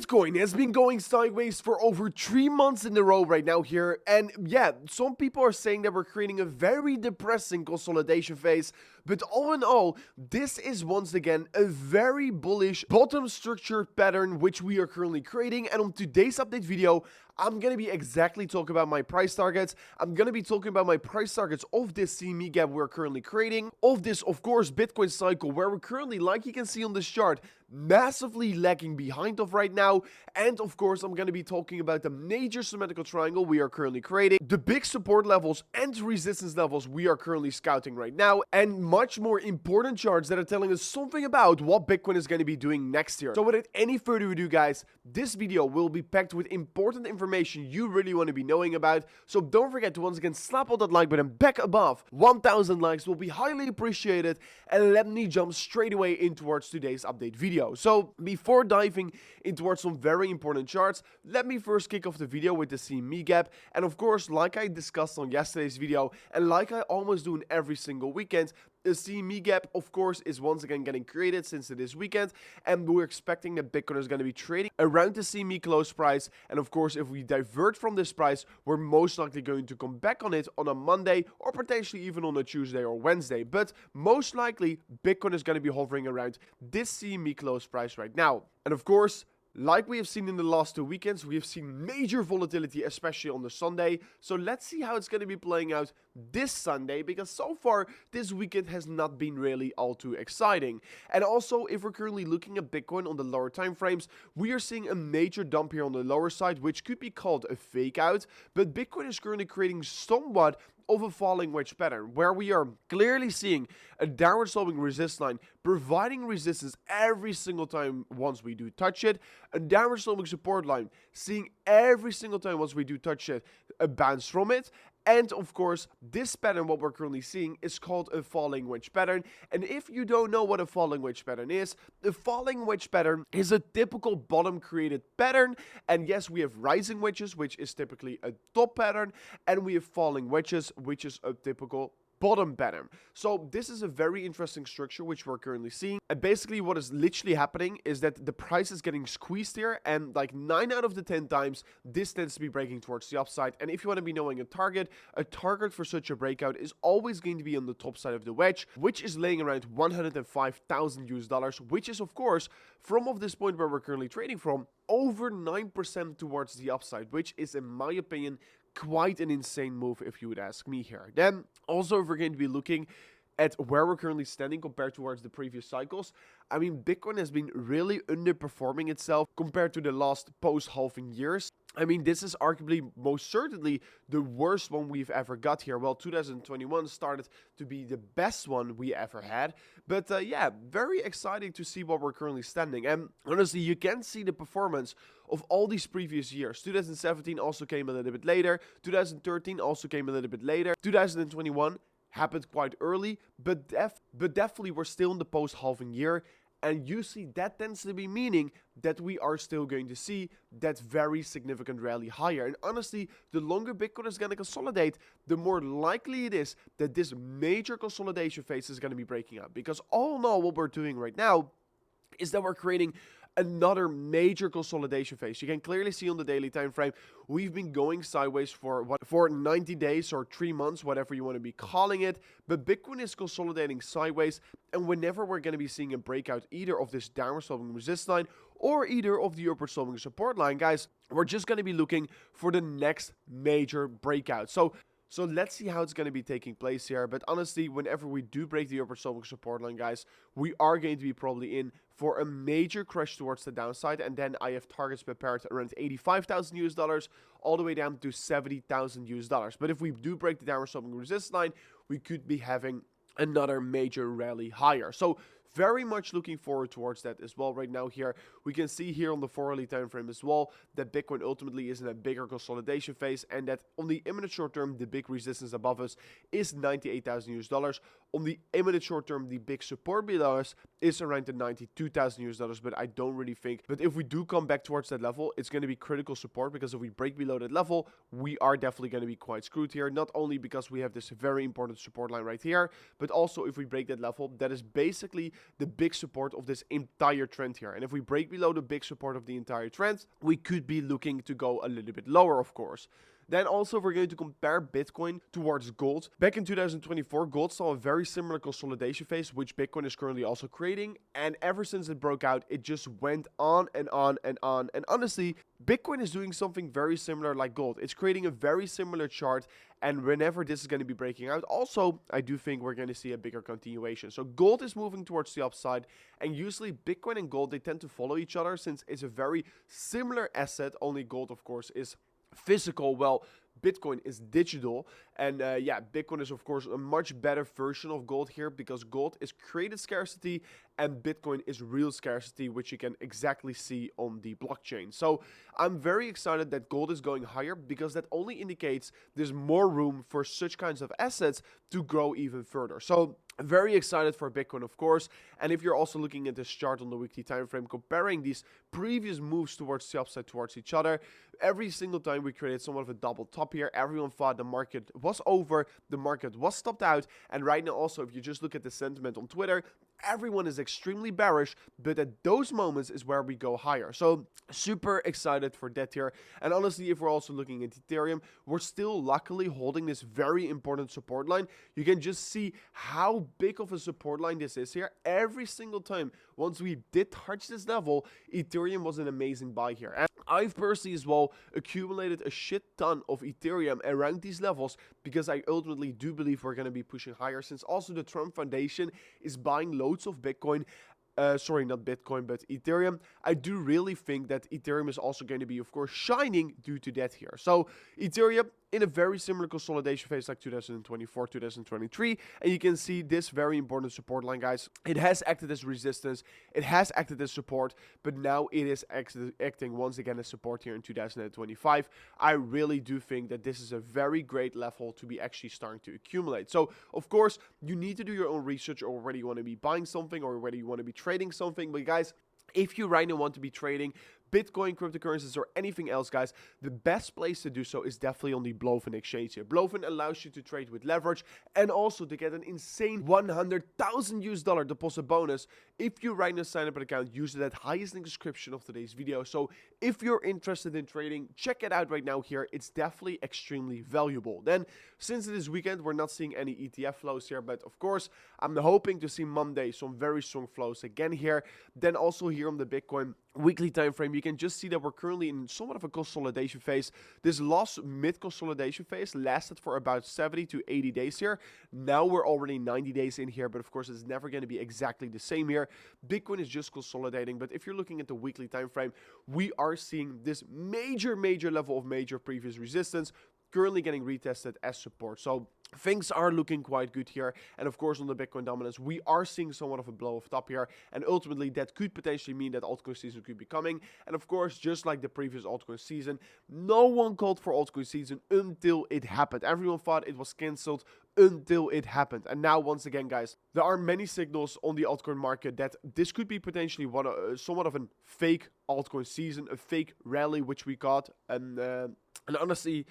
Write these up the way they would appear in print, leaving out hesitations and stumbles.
Bitcoin has been going sideways for over 3 months in a row right now here, and yeah, some people are saying that we're creating a very depressing consolidation phase, but all in all, this is once again a very bullish bottom structure pattern which we are currently creating. And on today's update video, I'm going to be exactly talking about my price targets. I'm going to be talking about my price targets of this CME gap we're currently creating, of this, of course, Bitcoin cycle where we're currently, like you can see on this chart, massively lagging behind of right now. And of course, I'm going to be talking about the major symmetrical triangle we are currently creating, the big support levels and resistance levels we are currently scouting right now, and much more important charts that are telling us something about what Bitcoin is going to be doing next year. So without any further ado, guys, this video will be packed with important information you really want to be knowing about. So don't forget to once again slap on that like button back above 1,000 likes will be highly appreciated, and let me jump straight away in towards today's update video. So before diving in towards some very important charts, let me first kick off the video with the CME gap. And of course, like I discussed on yesterday's video, and like I almost do in every single weekend, the CME gap, of course, is once again getting created since it is weekend, and we're expecting that Bitcoin is going to be trading around the CME close price. And of course, if we divert from this price, we're most likely going to come back on it on a Monday or potentially even on a Tuesday or Wednesday. But most likely, Bitcoin is going to be hovering around this CME close price right now. And of course, like we have seen in the last 2 weekends, we have seen major volatility, especially on the Sunday. So let's see how it's going to be playing out this Sunday, because so far this weekend has not been really all too exciting. And also, if we're currently looking at Bitcoin on the lower time frames, we are seeing a major dump here on the lower side, which could be called a fake out. But Bitcoin is currently creating somewhat of a falling wedge pattern, where we are clearly seeing a downward sloping resist line providing resistance every single time once we do touch it, a downward sloping support line seeing every single time once we do touch it a bounce from it. And of course, this pattern, what we're currently seeing, is called a falling wedge pattern. And if you don't know what a falling wedge pattern is, the falling wedge pattern is a typical bottom created pattern. And yes, we have rising wedges, which is typically a top pattern, and we have falling wedges, which is a typical bottom pattern. So this is a very interesting structure which we're currently seeing, and basically what is literally happening is that the price is getting squeezed here, and like 9 out of the 10 times this tends to be breaking towards the upside. And if you want to be knowing a target for such a breakout is always going to be on the top side of the wedge, which is laying around 105,000 US dollars, which is of course from of this point where we're currently trading from over 9% towards the upside, which is in my opinion quite an insane move if you would ask me here. Then also, if we're going to be looking at where we're currently standing compared towards the previous cycles, I mean, Bitcoin has been really underperforming itself compared to the last post-halving years. I mean, this is arguably most certainly the worst one we've ever got here. Well, 2021 started to be the best one we ever had. But yeah, very exciting to see what we're currently standing. And honestly, you can see the performance of all these previous years. 2017 also came a little bit later. 2013 also came a little bit later. 2021 happened quite early, but definitely we're still in the post-halving year. And you see, that tends to be meaning that we are still going to see that very significant rally higher. And honestly, the longer Bitcoin is going to consolidate, the more likely it is that this major consolidation phase is going to be breaking up. Because all in all, what we're doing right now is that we're creating another major consolidation phase. You can clearly see on the daily time frame, we've been going sideways for 90 days or 3 months, whatever you want to be calling it. But Bitcoin is consolidating sideways, and whenever we're going to be seeing a breakout either of this downward sloping resist line or either of the upward sloping support line, guys, we're just going to be looking for the next major breakout. So let's see how it's going to be taking place here. But honestly, whenever we do break the upper sloping support line, guys, we are going to be probably in for a major crash towards the downside. And then I have targets prepared around 85,000 US dollars all the way down to 70,000 US dollars. But if we do break the downward sloping resistance line, we could be having another major rally higher. So very much looking forward towards that as well. Right now here, we can see here on the 4-hourly time frame as well that Bitcoin ultimately is in a bigger consolidation phase, and that on the imminent short term, the big resistance above us is 98,000 US dollars. On the imminent short term, the big support below us is around the 92,000 US dollars, but I don't really think. But if we do come back towards that level, it's going to be critical support, because if we break below that level, we are definitely going to be quite screwed here. Not only because we have this very important support line right here, but also if we break that level, that is basically the big support of this entire trend here. And if we break below the big support of the entire trend, we could be looking to go a little bit lower, of course. Then also, we're going to compare Bitcoin towards gold. Back in 2024, gold saw a very similar consolidation phase, which Bitcoin is currently also creating. And ever since it broke out, it just went on and on and on. And honestly, Bitcoin is doing something very similar like gold. It's creating a very similar chart. And whenever this is going to be breaking out, also, I do think we're going to see a bigger continuation. So gold is moving towards the upside. And usually Bitcoin and gold, they tend to follow each other since it's a very similar asset. Only gold, of course, is physical, well, Bitcoin is digital. And yeah, Bitcoin is of course a much better version of gold here, because gold is created scarcity and Bitcoin is real scarcity, which you can exactly see on the blockchain. So I'm very excited that gold is going higher, because that only indicates there's more room for such kinds of assets to grow even further. So I'm very excited for Bitcoin, of course. And if you're also looking at this chart on the weekly time frame, comparing these previous moves towards the upside towards each other, every single time we created somewhat of a double top here, everyone thought the market was over, the market was stopped out. And right now also, if you just look at the sentiment on Twitter, everyone is extremely bearish, but at those moments is where we go higher. So super excited for that here. And honestly, if we're also looking at Ethereum, we're still luckily holding this very important support line. You can just see how big of a support line this is here. Every single time once we did touch this level, Ethereum was an amazing buy here. And I've personally as well accumulated a shit ton of Ethereum around these levels, because I ultimately do believe we're going to be pushing higher, since also the Trump Foundation is buying loads of Bitcoin. Sorry, not Bitcoin, but Ethereum. I do really think that Ethereum is also going to be, of course, shining due to that here. So Ethereum in a very similar consolidation phase like 2024, 2023. And you can see this very important support line, guys. It has acted as resistance. It has acted as support, but now it is acting once again as support here in 2025. I really do think that this is a very great level to be actually starting to accumulate. So, of course, you need to do your own research or whether you want to be buying something or whether you want to be trading something. But guys, if you right now want to be trading Bitcoin, cryptocurrencies, or anything else, guys, the best place to do so is definitely on the Blofin exchange here. Blofin allows you to trade with leverage and also to get an insane $100,000 deposit bonus if you right now sign up an account using that highest link description of today's video. So if you're interested in trading, check it out right now here. It's definitely extremely valuable. Then, since it is weekend, we're not seeing any ETF flows here, but of course, I'm hoping to see Monday some very strong flows again here. Then also here on the Bitcoin weekly time frame, you can just see that we're currently in somewhat of a consolidation phase. This last mid consolidation phase lasted for about 70 to 80 days here. Now we're already 90 days in here, but of course it's never going to be exactly the same here. Bitcoin is just consolidating, but if you're looking at the weekly time frame, we are seeing this major level of major previous resistance currently getting retested as support. So things are looking quite good here. And of course, on the Bitcoin dominance, we are seeing somewhat of a blow off top here. And ultimately, that could potentially mean that altcoin season could be coming. And of course, just like the previous altcoin season, no one called for altcoin season until it happened. Everyone thought it was cancelled until it happened. And now, once again, guys, there are many signals on the altcoin market that this could be potentially somewhat of a fake altcoin season, a fake rally, which we got. And honestly,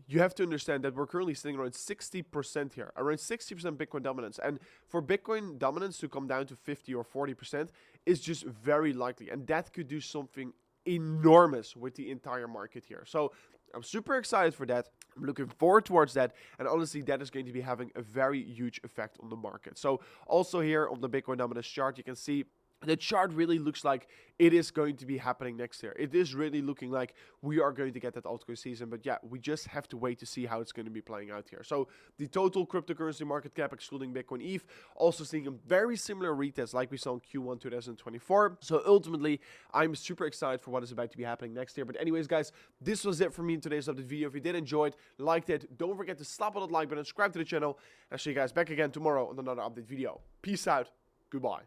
you have to understand that we're currently sitting around 60% here, around 60% Bitcoin dominance. And for Bitcoin dominance to come down to 50 or 40% is just very likely. And that could do something enormous with the entire market here. So I'm super excited for that. I'm looking forward towards that. And honestly, that is going to be having a very huge effect on the market. So also here on the Bitcoin dominance chart, you can see the chart really looks like it is going to be happening next year. It is really looking like we are going to get that altcoin season. But yeah, we just have to wait to see how it's going to be playing out here. So the total cryptocurrency market cap, excluding Bitcoin ETH, also seeing a very similar retest like we saw in Q1 2024. So ultimately, I'm super excited for what is about to be happening next year. But anyways, guys, this was it for me in today's update video. If you did enjoy it, like it, don't forget to slap on that like button, subscribe to the channel. And I'll see you guys back again tomorrow on another update video. Peace out. Goodbye.